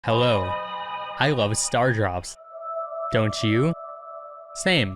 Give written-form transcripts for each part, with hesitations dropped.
Hello. I love Starr Drops. Don't you? Same.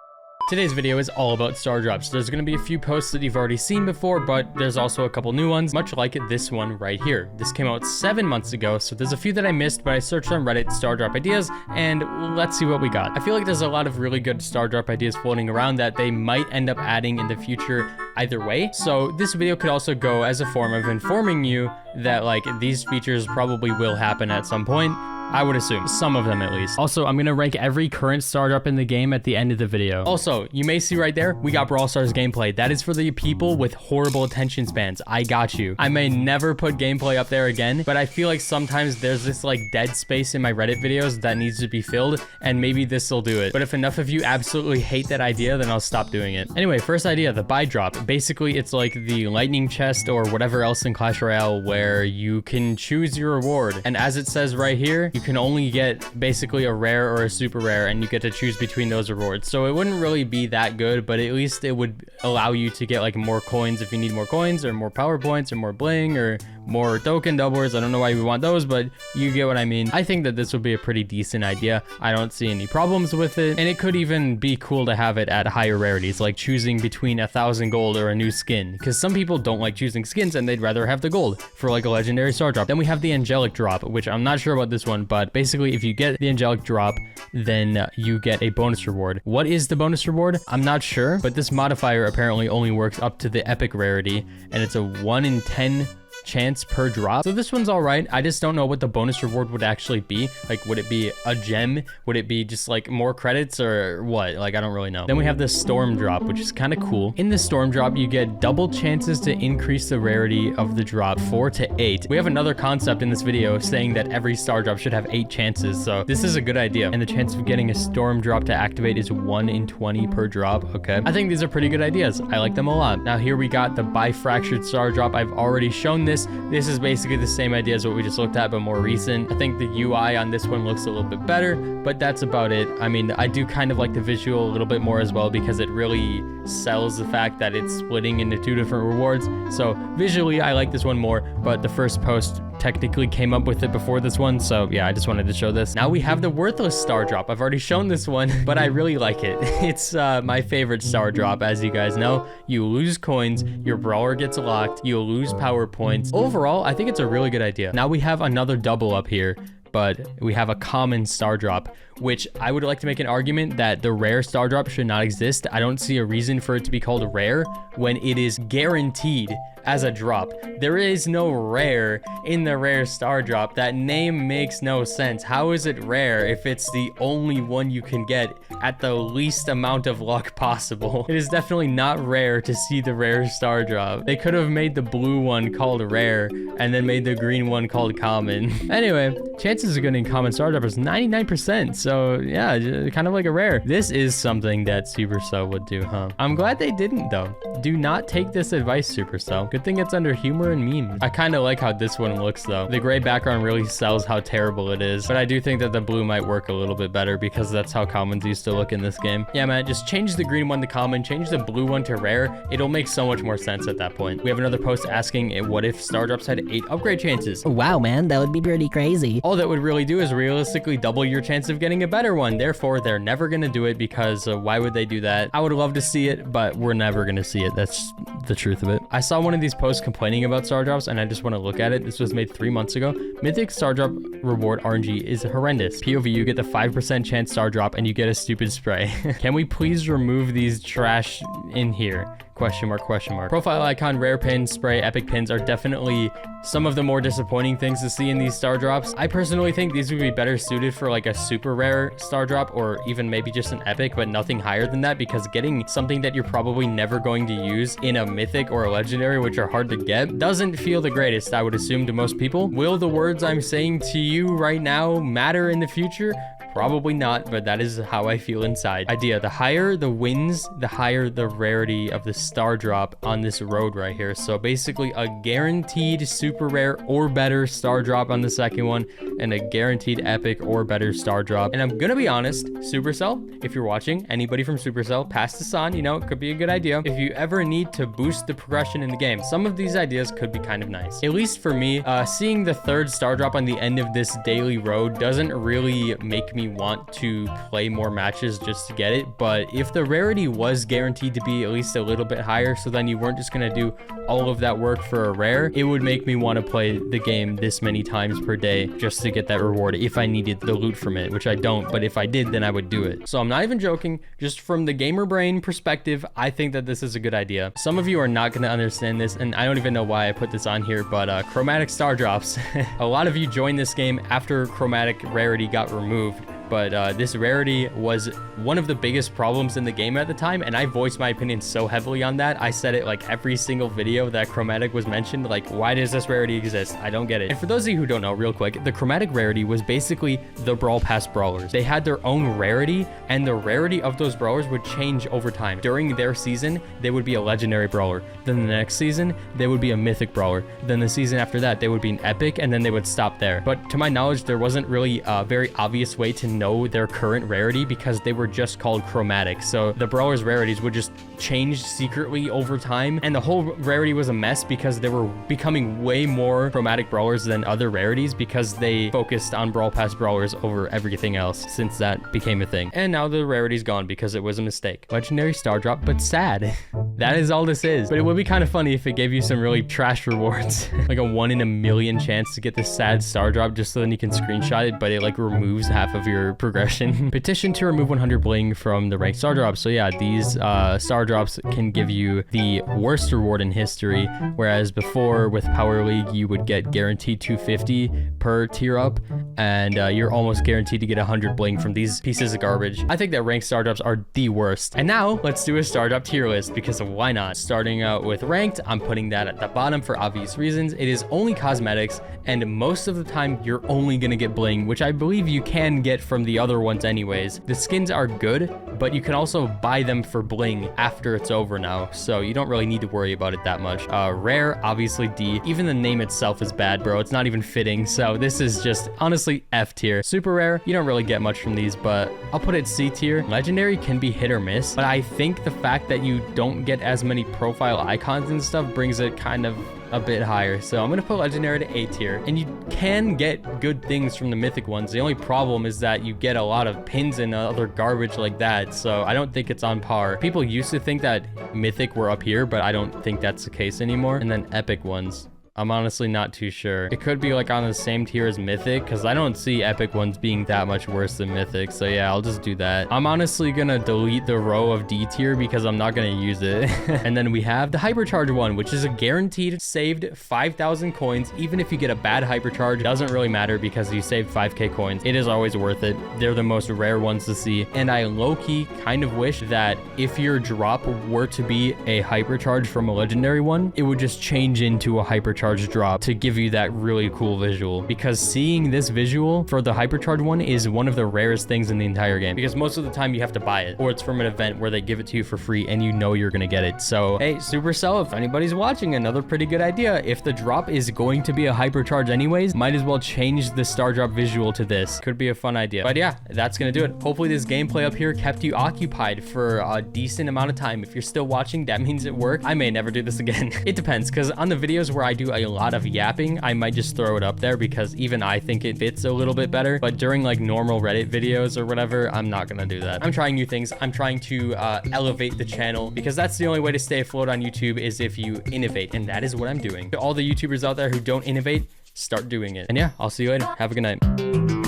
Today's video is all about Starr Drops. There's going to be a few posts that you've already seen before, but there's also a couple new ones, much like this one right here. This came out 7 months ago, so there's a few that I missed, but I searched on Reddit Starr Drop ideas, and let's see what we got. I feel like there's a lot of really good Starr Drop ideas floating around that they might end up adding in the future either way. So this video could also go as a form of informing you that like these features probably will happen at some point. I would assume. Some of them at least. Also, I'm gonna rank every current Starr Drop in the game at the end of the video. Also, you may see right there, we got Brawl Stars gameplay. That is for the people with horrible attention spans. I got you. I may never put gameplay up there again, but I feel like sometimes there's this like dead space in my Reddit videos that needs to be filled, and maybe this will do it. But if enough of you absolutely hate that idea, then I'll stop doing it. Anyway, first idea, the buy drop. Basically, it's like the lightning chest or whatever else in Clash Royale where you can choose your reward. And as it says right here, you can only get basically a rare or a super rare, and you get to choose between those rewards. So it wouldn't really be that good, but at least it would allow you to get like more coins if you need more coins, or more power points, or more bling, or more token doublers. I don't know why we want those, but you get what I mean. I think that this would be a pretty decent idea. I don't see any problems with it, and it could even be cool to have it at higher rarities, like choosing between 1,000 gold or a new skin, because some people don't like choosing skins and they'd rather have the gold for like a legendary Starr Drop. Then we have the angelic drop, which I'm not sure about this one, but basically if you get the angelic drop, then you get a bonus reward. What is the bonus reward? I'm not sure, but this modifier apparently only works up to the epic rarity, and it's a 1 in 10 chance per drop. So this one's all right. I just don't know what the bonus reward would actually be. Like, would it be a gem? Would it be just like more credits or what? Like, I don't really know. Then we have the storm drop, which is kind of cool. In the storm drop, you get double chances to increase the rarity of the drop, 4 to 8. We have another concept in this video saying that every Starr Drop should have 8 chances. So this is a good idea. And the chance of getting a storm drop to activate is 1 in 20 per drop. Okay. I think these are pretty good ideas. I like them a lot. Now here we got the bifractured Starr Drop. I've already shown this. This is basically the same idea as what we just looked at, but more recent. I think the UI on this one looks a little bit better, but that's about it. I mean, I do kind of like the visual a little bit more as well, because it really sells the fact that it's splitting into 2 different rewards. So visually, I like this one more, but the first post technically came up with it before this one. So yeah, I just wanted to show this. Now we have the worthless Starr Drop. I've already shown this one, but I really like it. It's my favorite Starr Drop, as you guys know. You lose coins, your brawler gets locked, you lose power points. Overall, I think it's a really good idea. Now we have another double up here, but we have a common Starr Drop, which I would like to make an argument that the rare Starr Drop should not exist. I don't see a reason for it to be called rare when it is guaranteed as a drop. There is no rare in the rare Starr Drop. That name makes no sense. How is it rare if it's the only one you can get at the least amount of luck possible? It is definitely not rare to see the rare Starr Drop. They could have made the blue one called rare and then made the green one called common. Anyway, chances of getting common Starr Drop is 99%. So yeah, kind of like a rare. This is something that Supercell would do, huh? I'm glad they didn't though. Do not take this advice, Supercell. Good thing it's under humor and memes. I kind of like how this one looks though. The gray background really sells how terrible it is, but I do think that the blue might work a little bit better because that's how commons used to look in this game. Yeah, man, just change the green one to common, change the blue one to rare. It'll make so much more sense at that point. We have another post asking what if Starr Drops had 8 upgrade chances? Wow, man, that would be pretty crazy. All that would really do is realistically double your chance of getting a better one. Therefore, they're never gonna do it because why would they do that? I would love to see it, but we're never gonna see it. That's the truth of it. I saw one of these posts complaining about Starr Drops, and I just want to look at it. This was made 3 months ago. Mythic Starr Drop reward RNG is horrendous. POV, you get the 5% chance Starr Drop and you get a stupid spray. Can we please remove these trash in here? Question mark, question mark. Profile icon, rare pins, spray, epic pins are definitely some of the more disappointing things to see in these Starr Drops. I personally think these would be better suited for like a super rare Starr Drop, or even maybe just an epic, but nothing higher than that, because getting something that you're probably never going to use in a mythic or a legendary, which are hard to get, doesn't feel the greatest, I would assume, to most people. Will the words I'm saying to you right now matter in the future? Probably not, but that is how I feel inside. Idea, the higher the wins, the higher the rarity of the star drop on this road right here. So basically a guaranteed super rare or better star drop on the second one, and a guaranteed epic or better star drop. And I'm gonna be honest, Supercell, if you're watching, anybody from Supercell, pass this on, you know, it could be a good idea. If you ever need to boost the progression in the game, some of these ideas could be kind of nice. At least for me, seeing the third star drop on the end of this daily road doesn't really make me want to play more matches just to get it. But if the rarity was guaranteed to be at least a little bit higher, so then you weren't just gonna do all of that work for a rare, it would make me want to play the game this many times per day just to get that reward if I needed the loot from it, which I don't, but if I did, then I would do it. So I'm not even joking, just from the gamer brain perspective, I think that this is a good idea. Some of you are not gonna understand this, and I don't even know why I put this on here, but Chromatic Starr Drops. A lot of you joined this game after Chromatic Rarity got removed, but this rarity was one of the biggest problems in the game at the time, and I voiced my opinion so heavily on that. I said it like every single video that Chromatic was mentioned, like, why does this rarity exist? I don't get it. And for those of you who don't know, real quick, the Chromatic rarity was basically the Brawl Pass brawlers. They had their own rarity, and the rarity of those brawlers would change over time. During their season, they would be a legendary brawler. Then the next season, they would be a mythic brawler. Then the season after that, they would be an epic, and then they would stop there. But to my knowledge, there wasn't really a very obvious way to know their current rarity because they were just called Chromatic. So the brawlers rarities would just change secretly over time, and the whole rarity was a mess because they were becoming way more chromatic brawlers than other rarities because they focused on Brawl Pass brawlers over everything else since that became a thing. And now the rarity's gone because it was a mistake. Legendary star drop, but sad. That is all this is. But it would be kind of funny if it gave you some really trash rewards. Like a 1 in a million chance to get this sad star drop just so then you can screenshot it, but it like removes half of your progression. Petition to remove 100 bling from the ranked star drops. So yeah, these star drops can give you the worst reward in history, whereas before with Power League you would get guaranteed 250 per tier up, and you're almost guaranteed to get 100 bling from these pieces of garbage. I think that ranked star drops are the worst. And now let's do a star drop tier list, because why not? Starting out with ranked, I'm putting that at the bottom for obvious reasons. It is only cosmetics, and most of the time you're only gonna get bling, which I believe you can get from the other ones anyways. The skins are good, but you can also buy them for bling after it's over now, so you don't really need to worry about it that much. Rare, obviously D. Even the name itself is bad, bro. It's not even fitting, so this is just honestly F tier. Super rare, you don't really get much from these, but I'll put it C tier. Legendary can be hit or miss, but I think the fact that you don't get as many profile icons and stuff brings it kind of a bit higher. So I'm gonna put legendary to A tier, and you can get good things from the mythic ones. The only problem is that you get a lot of pins and other garbage like that, so I don't think it's on par. People used to think that mythic were up here, but I don't think that's the case anymore. And then epic ones, I'm honestly not too sure. It could be like on the same tier as mythic, because I don't see epic ones being that much worse than mythic. So yeah, I'll just do that. I'm honestly gonna delete the row of D tier because I'm not gonna use it. And then we have the hypercharge one, which is a guaranteed saved 5,000 coins. Even if you get a bad hypercharge, it doesn't really matter because you saved 5k coins. It is always worth it. They're the most rare ones to see. And I low-key kind of wish that if your drop were to be a hypercharge from a legendary one, it would just change into a hypercharge drop to give you that really cool visual, because seeing this visual for the hypercharge one is one of the rarest things in the entire game, because most of the time you have to buy it, or it's from an event where they give it to you for free and you know you're gonna get it. So hey, Supercell, if anybody's watching, another pretty good idea. If the drop is going to be a hypercharge anyways, might as well change the star drop visual to this. Could be a fun idea. But yeah, that's gonna do it. Hopefully this gameplay up here kept you occupied for a decent amount of time. If you're still watching, that means it worked. I may never do this again. It depends, because on the videos where I do a lot of yapping, I might just throw it up there because even I think it fits a little bit better. But during like normal Reddit videos or whatever, I'm not gonna do that. I'm trying new things. I'm trying to elevate the channel, because that's the only way to stay afloat on YouTube, is if you innovate, and that is what I'm doing. To all the YouTubers out there who don't innovate, start doing it. And yeah, I'll see you later. Have a good night.